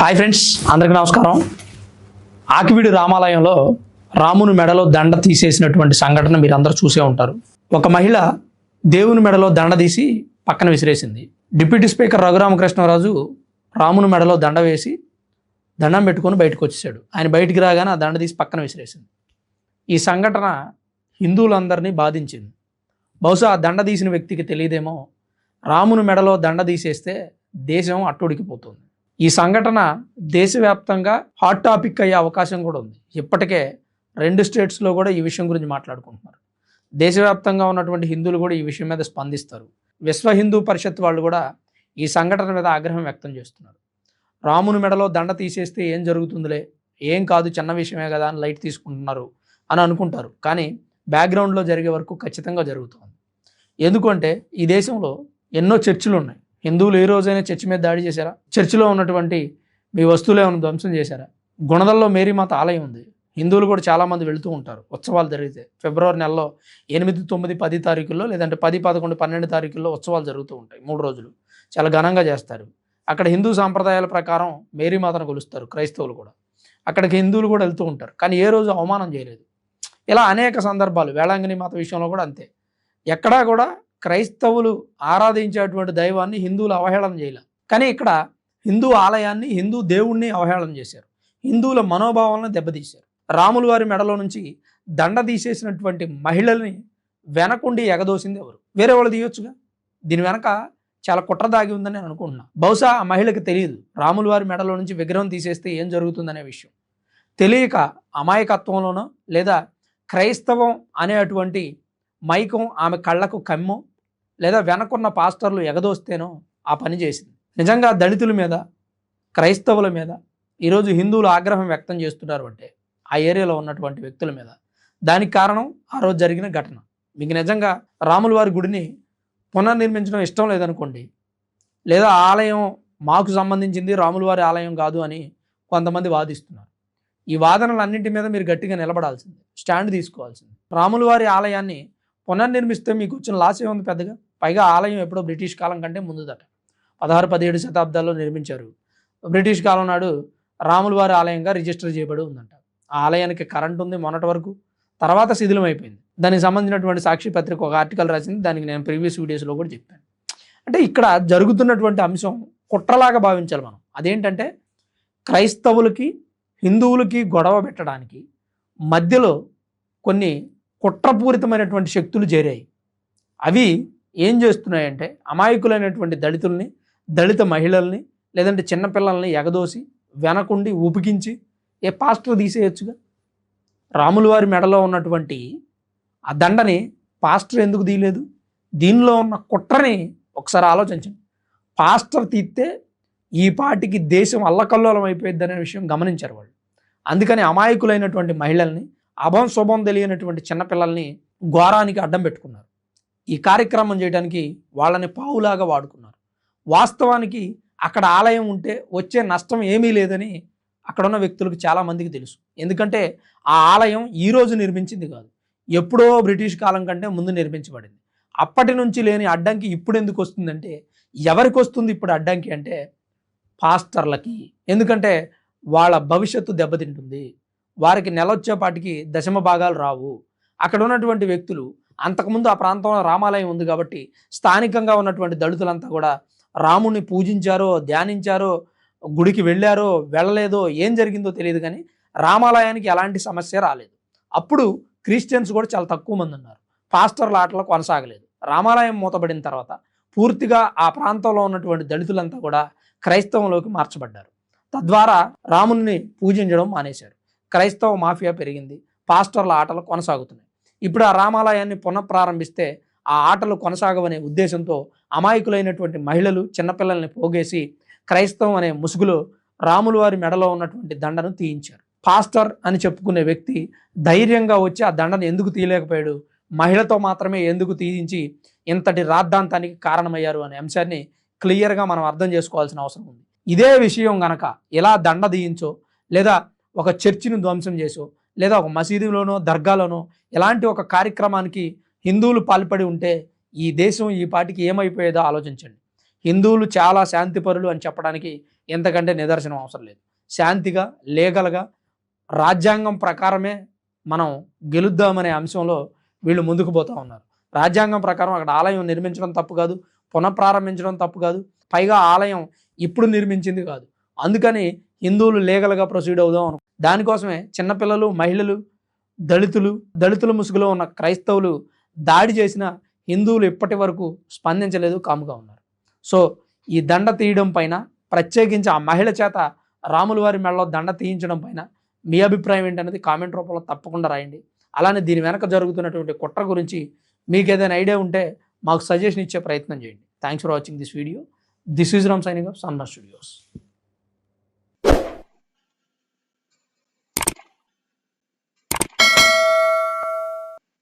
Hi friends, అందరికీ నమస్కారం. ఆకివీడు రామాలయంలో రాముని మెడలో దండ తీసేసినటువంటి సంఘటన మీరు అందరూ చూసే ఉంటారు. ఒక మహిళ దేవుని మెడలో దండ తీసి పక్కన విసిరేసింది. డిప్యూటీ స్పీకర్ రఘురామకృష్ణరాజు రాముని మెడలో దండ వేసి దండం పెట్టుకొని బయటకు వచ్చేసాడు. ఆయన బయటికి రాగానే ఆ దండ తీసి పక్కన విసిరేసింది. ఈ సంఘటన హిందువులందరినీ బాధించింది. బహుశా ఆ దండ తీసిన వ్యక్తికి తెలియదేమో, రాముని మెడలో దండ తీసేస్తే దేశం అట్టుడికిపోతుంది. ఈ సంఘటన దేశవ్యాప్తంగా హాట్ టాపిక్ అయ్యే అవకాశం కూడా ఉంది. ఇప్పటికే 2 స్టేట్స్లో కూడా ఈ విషయం గురించి మాట్లాడుకుంటున్నారు. దేశవ్యాప్తంగా ఉన్నటువంటి హిందువులు కూడా ఈ విషయం మీద స్పందిస్తారు. విశ్వ హిందూ పరిషత్ వాళ్ళు కూడా ఈ సంఘటన మీద ఆగ్రహం వ్యక్తం చేస్తున్నారు. రాముని మెడలో దండ తీసేస్తే ఏం జరుగుతుందిలే, ఏం కాదు, చిన్న విషయమే కదా అని లైట్ తీసుకుంటున్నారు అని అనుకుంటారు. కానీ బ్యాక్గ్రౌండ్లో జరిగే వరకు ఖచ్చితంగా జరుగుతుంది. ఎందుకంటే ఈ దేశంలో ఎన్నో చర్చిలు ఉన్నాయి. హిందువులు ఏ రోజైనా చర్చి మీద దాడి చేశారా? చర్చిలో ఉన్నటువంటి మీ వస్తువులు ఏమైనా ధ్వంసం చేశారా? గుణదల్లో మేరీమాత ఆలయం ఉంది. హిందువులు కూడా చాలామంది వెళుతూ ఉంటారు. ఉత్సవాలు జరిగితే ఫిబ్రవరి నెలలో 8, 9, 10 తారీఖుల్లో, లేదంటే 10, 11, 12 తారీఖుల్లో ఉత్సవాలు జరుగుతూ ఉంటాయి. 3 రోజులు చాలా ఘనంగా చేస్తారు. అక్కడ హిందూ సాంప్రదాయాల ప్రకారం మేరీమాతను కొలుస్తారు. క్రైస్తవులు కూడా అక్కడికి హిందువులు కూడా వెళ్తూ ఉంటారు. కానీ ఏ రోజు అవమానం చేయలేదు. ఇలా అనేక సందర్భాలు, వేళాంగిని మాత విషయంలో కూడా అంతే. ఎక్కడా కూడా క్రైస్తవులు ఆరాధించేటువంటి దైవాన్ని హిందువులు అవహేళన చేయలేదు. కానీ ఇక్కడ హిందూ ఆలయాన్ని, హిందూ దేవుణ్ణి అవహేళన చేశారు. హిందువుల మనోభావాలను దెబ్బతీశారు. రాముల వారి మెడలో నుంచి దండ తీసేసినటువంటి మహిళల్ని వెనకుండి ఎగదోసింది ఎవరు? వేరే వాళ్ళు తీయొచ్చుగా. దీని వెనక చాలా కుట్ర దాగి ఉందని నేను అనుకుంటున్నా. బహుశా ఆ మహిళకి తెలియదు రాముల వారి మెడలో నుంచి విగ్రహం తీసేస్తే ఏం జరుగుతుందనే విషయం. తెలియక అమాయకత్వంలోనో, లేదా క్రైస్తవం అనేటువంటి మైకం ఆమె కళ్ళకు కమ్మో, లేదా వెనకున్న పాస్టర్లు ఎగదోస్తేనో ఆ పని చేసింది. నిజంగా దళితుల మీద, క్రైస్తవుల మీద ఈరోజు హిందువులు ఆగ్రహం వ్యక్తం చేస్తున్నారు అంటే ఆ ఏరియాలో ఉన్నటువంటి వ్యక్తుల మీద. దానికి కారణం ఆ రోజు జరిగిన ఘటన. మీకు నిజంగా రాముల వారి గుడిని పునర్నిర్మించడం ఇష్టం లేదనుకోండి, లేదా ఆలయం మాకు సంబంధించింది, రాముల వారి ఆలయం కాదు అని కొంతమంది వాదిస్తున్నారు. ఈ వాదనలన్నింటి మీద మీరు గట్టిగా నిలబడాల్సింది, స్టాండ్ తీసుకోవాల్సింది. రాముల వారి ఆలయాన్ని పునర్నిర్మిస్తే మీకు వచ్చిన లాస్ ఏముంది పెద్దగా? పైగా ఆలయం ఎప్పుడో బ్రిటిష్ కాలం కంటే ముందుదట. 16, 17 శతాబ్దాల్లో నిర్మించారు. బ్రిటిష్ కాలం నాడు రాముల వారి ఆలయంగా రిజిస్టర్ చేయబడి ఉందంట. ఆ ఆలయానికి కరెంట్ ఉంది మొన్నటి వరకు, తర్వాత శిథిలం అయిపోయింది. దానికి సంబంధించినటువంటి సాక్షి పత్రిక ఒక ఆర్టికల్ రాసింది. దానికి నేను ప్రీవియస్ వీడియోస్లో కూడా చెప్పాను. అంటే ఇక్కడ జరుగుతున్నటువంటి అంశం కుట్రలాగా భావించాలి మనం. అదేంటంటే క్రైస్తవులకి, హిందువులకి గొడవ పెట్టడానికి మధ్యలో కొన్ని కుట్రపూరితమైనటువంటి శక్తులు చేరాయి. అవి ఏం చేస్తున్నాయంటే అమాయకులైనటువంటి దళితుల్ని, దళిత మహిళల్ని, లేదంటే చిన్నపిల్లల్ని ఎగదోసి వెనకుండి ఉపికించి ఏ పాస్టర్ తీసేయచ్చుగా. రాముల వారి మెడలో ఉన్నటువంటి ఆ దండని పాస్టర్ ఎందుకు తీయలేదు? దీనిలో ఉన్న కుట్రని ఒకసారి ఆలోచించండి. పాస్టర్ తీస్తే ఈ పాటికి దేశం అల్లకల్లోలం అయిపోయింది అనే విషయం గమనించారు వాళ్ళు. అందుకని అమాయకులైనటువంటి మహిళల్ని, అభం శుభం తెలియనటువంటి చిన్నపిల్లల్ని ఘోరానికి అడ్డం పెట్టుకున్నారు. ఈ కార్యక్రమం చేయడానికి వాళ్ళని పావులాగా వాడుకున్నారు. వాస్తవానికి అక్కడ ఆలయం ఉంటే వచ్చే నష్టం ఏమీ లేదని అక్కడ ఉన్న వ్యక్తులకు చాలామందికి తెలుసు. ఎందుకంటే ఆ ఆలయం ఈరోజు నిర్మించింది కాదు, ఎప్పుడో బ్రిటిష్ కాలం కంటే ముందు నిర్మించబడింది. అప్పటి నుంచి లేని అడ్డంకి ఇప్పుడు ఎందుకు వస్తుందంటే, ఎవరికి వస్తుంది ఇప్పుడు అడ్డంకి అంటే పాస్టర్లకి. ఎందుకంటే వాళ్ళ భవిష్యత్తు దెబ్బతింటుంది. వారికి నెలొచ్చేపాటికి దశమ భాగాలు రావు. అక్కడ ఉన్నటువంటి వ్యక్తులు, అంతకుముందు ఆ ప్రాంతంలో రామాలయం ఉంది కాబట్టి స్థానికంగా ఉన్నటువంటి దళితులంతా కూడా రాముడిని పూజించారో, ధ్యానించారో, గుడికి వెళ్ళారో వెళ్ళలేదో, ఏం జరిగిందో తెలియదు, కానీ రామాలయానికి ఎలాంటి సమస్య రాలేదు. అప్పుడు క్రిస్టియన్స్ కూడా చాలా తక్కువ మంది ఉన్నారు. పాస్టర్ల ఆటలు కొనసాగలేదు. రామాలయం మూతబడిన తర్వాత పూర్తిగా ఆ ప్రాంతంలో ఉన్నటువంటి దళితులంతా కూడా క్రైస్తవంలోకి మార్చబడ్డారు. తద్వారా రాముని పూజించడం మానేశారు. క్రైస్తవ మాఫియా పెరిగింది. పాస్టర్ల ఆటలు కొనసాగుతున్నాయి. ఇప్పుడు ఆ రామాలయాన్ని పునఃప్రారంభిస్తే ఆ ఆటలు కొనసాగవనే ఉద్దేశంతో అమాయకులైనటువంటి మహిళలు, చిన్నపిల్లల్ని పోగేసి క్రైస్తవం అనే ముసుగులో రాముల వారి మెడలో ఉన్నటువంటి దండను తీయించారు. పాస్టర్ అని చెప్పుకునే వ్యక్తి ధైర్యంగా వచ్చి ఆ దండను ఎందుకు తీయలేకపోయాడు? మహిళతో మాత్రమే ఎందుకు తీయించి ఇంతటి రాద్ధాంతానికి కారణమయ్యారు అనే అంశాన్ని క్లియర్గా మనం అర్థం చేసుకోవాల్సిన అవసరం ఉంది. ఇదే విషయం గనక ఇలా దండ తీయించో, లేదా ఒక చర్చిని ధ్వంసం చేసో, లేదా ఒక మసీదులోనో, దర్గాలోనో ఎలాంటి ఒక కార్యక్రమానికి హిందువులు పాల్పడి ఉంటే ఈ దేశం ఈ పాటికి ఏమైపోయేదో ఆలోచించండి. హిందువులు చాలా శాంతిపరులు అని చెప్పడానికి ఎంతకంటే నిదర్శనం అవసరం లేదు. శాంతిగా, లీగల్గా, రాజ్యాంగం ప్రకారమే మనం గెలుద్దామనే అంశంలో వీళ్ళు ముందుకు పోతూ ఉన్నారు. రాజ్యాంగం ప్రకారం అక్కడ ఆలయం నిర్మించడం తప్పు కాదు, పునఃప్రారంభించడం తప్పు కాదు, పైగా ఆలయం ఇప్పుడు నిర్మించింది కాదు. అందుకని హిందువులు లీగల్గా ప్రొసీడ్ అవుదాం అను. దానికోసమే చిన్నపిల్లలు, మహిళలు, దళితుల ముసుగులో ఉన్న క్రైస్తవులు దాడి చేసిన హిందువులు ఇప్పటి వరకు స్పందించలేదు, కాముగా ఉన్నారు. సో ఈ దండ తీయడం పైన, ప్రత్యేకించి ఆ మహిళ చేత రాముల వారి మెడలో దండ తీయించడం పైన మీ అభిప్రాయం ఏంటనేది కామెంట్ రూపంలో తప్పకుండా రాయండి. అలానే దీని వెనక జరుగుతున్నటువంటి కుట్ర గురించి మీకు ఏదైనా ఐడియా ఉంటే మాకు సజెషన్ ఇచ్చే ప్రయత్నం చేయండి. Thanks for watching this video. This is Ram signing off Sanna studios.